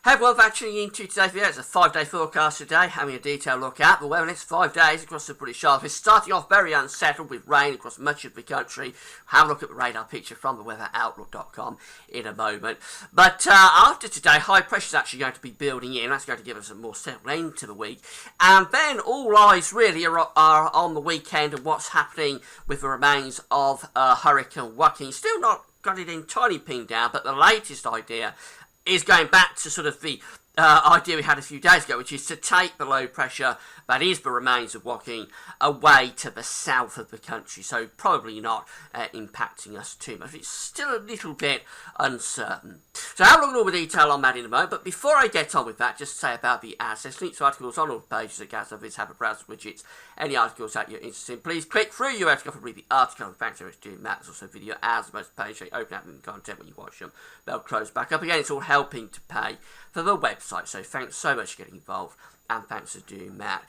Hey everyone, back tuning into today's video. It's a 5-day forecast today, having a detailed look at the weather in the next 5 days across the British Isles. We're starting off very unsettled with rain across much of the country. Have a look at the radar picture from the weatheroutlook.com in a moment. But after today, high pressure is actually going to be building in. That's going to give us a more settled end to the week. And then all eyes really are on the weekend and what's happening with the remains of Hurricane Joaquin. Still not got it entirely pinned down, but the latest idea is going back to sort of the idea we had a few days ago, which is to take the low pressure that is the remains of Joaquin away to the south of the country, so probably not impacting us too much. It's still a little bit uncertain. So I'll look at all the detail on that in a moment, but before I get on with that, just say about the ads. There's links to articles on all the pages at GazNovids, have a browser widgets, any articles that you're interested in. Please click through your article and read the article. In fact, so it's doing that. There's also video ads, most page, so you open up the content when you watch them. They'll close back up again. It's all helping to pay for the website, so thanks so much for getting involved. And thanks for doing that.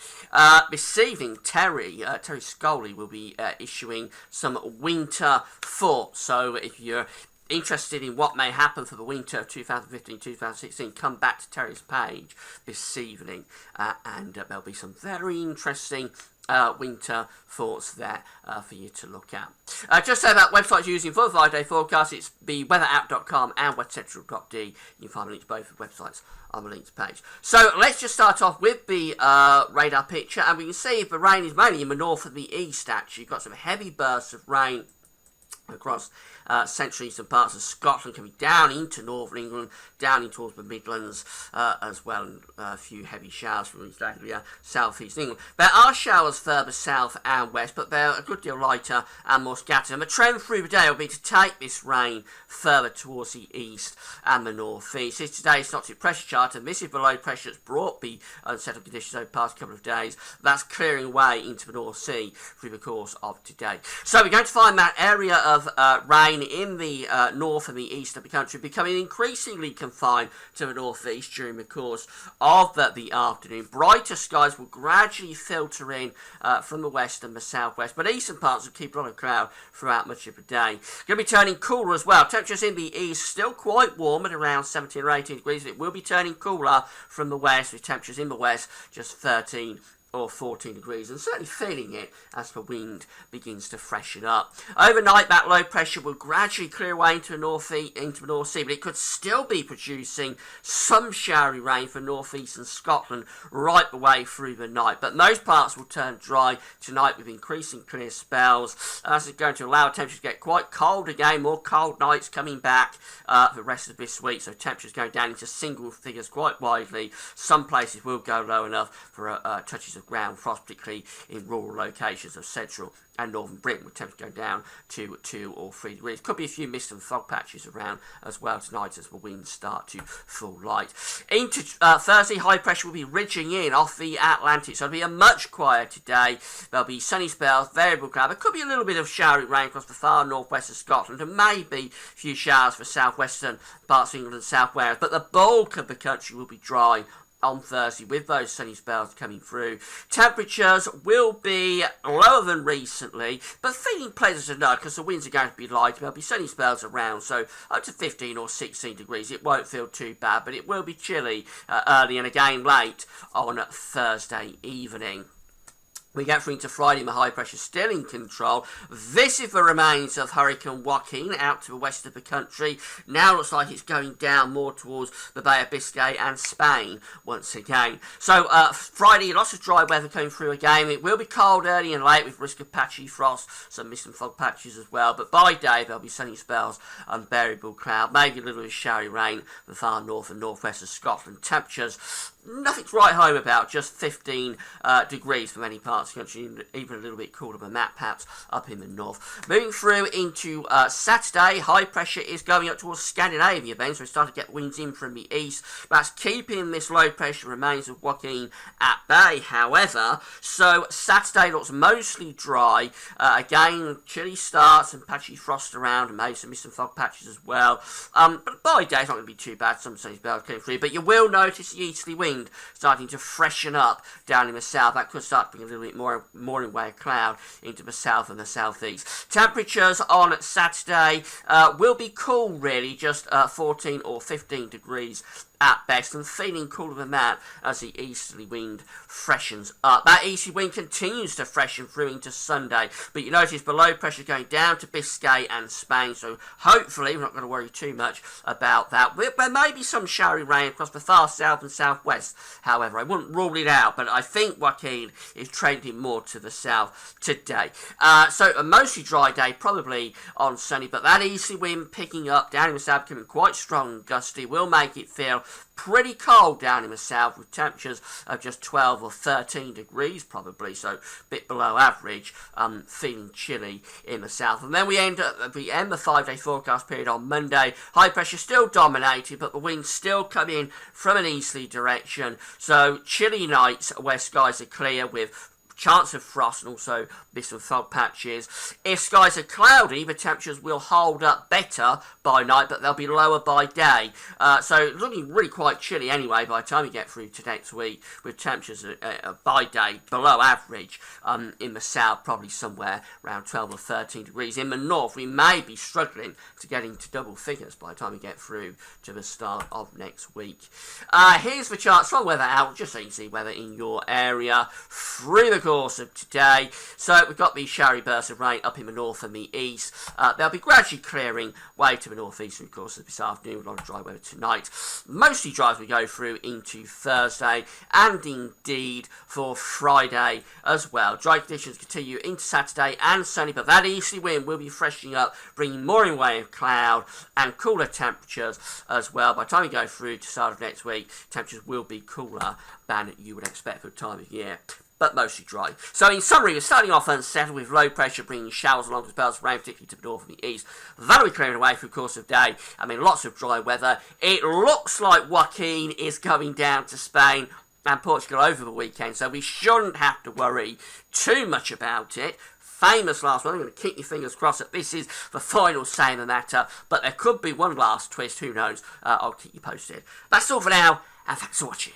This evening, Terry Scully will be issuing some winter thoughts. So if you're interested in what may happen for the winter of 2015-2016, come back to Terry's page this evening, and there'll be some very interesting winter thoughts there for you to look at. Just say about websites you're using for the 5-day forecast. It's the weatherout.com and weathercentral.de. You can find links to both of the websites on the links page. So let's just start off with the radar picture, and we can see the rain is mainly in the north and the east. Actually, you've got some heavy bursts of rain across central eastern parts of Scotland, coming down into northern England, down in towards the Midlands as well, and a few heavy showers from East Anglia, south east England. There are showers further south and west, but they're a good deal lighter and more scattered. And the trend through the day will be to take this rain further towards the east and the north east. This is today's Synoptic Pressure Chart, and this is the low pressure that's brought the unsettled conditions over the past couple of days. That's clearing away into the North Sea through the course of today. So we're going to find that area of rain in the north and the east of the country becoming increasingly confined to the northeast during the course of the afternoon. Brighter skies will gradually filter in from the west and the southwest, but eastern parts will keep a lot of cloud throughout much of the day. Going to be turning cooler as well. Temperatures in the east still quite warm at around 17 or 18 degrees. It will be turning cooler from the west, with temperatures in the west just 13 or 14 degrees, and certainly feeling it as the wind begins to freshen up. Overnight, that low pressure will gradually clear away into the North Sea, but it could still be producing some showery rain for northeastern Scotland right the way through the night. But most parts will turn dry tonight with increasing clear spells. This is going to allow temperatures to get quite cold again, more cold nights coming back for the rest of this week, so temperatures going down into single figures quite widely. Some places will go low enough for touches of ground frost, particularly in rural locations of central and northern Britain, with temperatures go down to 2 or 3 degrees. Could be a few mist and fog patches around as well tonight as the winds start to fall light. Into Thursday, high pressure will be ridging in off the Atlantic, so it'll be a much quieter day. There'll be sunny spells, variable cloud. There could be a little bit of showery rain across the far northwest of Scotland, and maybe a few showers for southwestern parts of England and South Wales, but the bulk of the country will be dry on Thursday with those sunny spells coming through. Temperatures will be lower than recently, but feeling pleasant enough because the winds are going to be light. There'll be sunny spells around, so up to 15 or 16 degrees. It won't feel too bad, but it will be chilly early and again late on Thursday evening. We get through into Friday, the high pressure still in control. This is the remains of Hurricane Joaquin out to the west of the country. Now looks like it's going down more towards the Bay of Biscay and Spain once again. So Friday, lots of dry weather coming through again. It will be cold early and late with risk of patchy frost, some mist and fog patches as well. But by day, there'll be sunny spells and variable cloud, maybe a little bit of showery rain in the far north and northwest of Scotland. Temperatures, nothing to write home about, just 15 degrees for many parts of the country, even a little bit cooler than that perhaps up in the north. Moving through into Saturday, high pressure is going up towards Scandinavia then, so we start to get winds in from the east. That's keeping this low pressure remains of Joaquin at bay, however. So Saturday looks mostly dry. Again, chilly starts and patchy frost around, and maybe some mist and fog patches as well. But by day, it's not going to be too bad. Some sunny spells coming through, but you will notice the easterly wind starting to freshen up down in the south. That could start to bring a little bit more in way of cloud into the south and the southeast. Temperatures on Saturday will be cool, really, just 14 or 15 degrees at best, and feeling cooler than that as the easterly wind freshens up. That easterly wind continues to freshen through into Sunday, but you notice below pressure going down to Biscay and Spain, so hopefully we're not going to worry too much about that. There may be some showery rain across the far south and southwest, however. I wouldn't rule it out, but I think Joaquin is trending more to the south today. So a mostly dry day, probably on sunny, but that easterly wind picking up down in the south, becoming quite strong and gusty, will make it feel pretty cold down in the south, with temperatures of just 12 or 13 degrees probably, so a bit below average, feeling chilly in the south. And then we end the 5-day forecast period on Monday. High pressure still dominated, but the winds still come in from an easterly direction, so chilly nights where skies are clear with chance of frost and also bits of fog patches. If skies are cloudy, the temperatures will hold up better by night, but they'll be lower by day. So looking really quite chilly anyway by the time you get through to next week, with temperatures by day below average. In the south, probably somewhere around 12 or 13 degrees. In the north, we may be struggling to get into double figures by the time we get through to the start of next week. Here's the charts from Weather Outlook, just so you can see weather in your area through the course of today. So we've got these showery bursts of rain up in the north and the east. They'll be gradually clearing way to the northeast through the course of this afternoon, with a lot of dry weather tonight. Mostly dry as we go through into Thursday, and indeed for Friday as well. Dry conditions continue into Saturday and Sunday, but that easterly wind will be freshening up, bringing more in way of cloud and cooler temperatures as well. By the time we go through to the start of next week, temperatures will be cooler than you would expect for the time of year, but mostly dry. So in summary, we're starting off unsettled with low pressure bringing showers along with spells of rain, particularly to the north and the east. That'll be clearing away through the course of the day. I mean, lots of dry weather. It looks like Joaquin is going down to Spain and Portugal over the weekend, so we shouldn't have to worry too much about it. Famous last one. I'm going to keep your fingers crossed that this is the final say in the matter, but there could be one last twist, who knows. I'll keep you posted. That's all for now, and thanks for watching.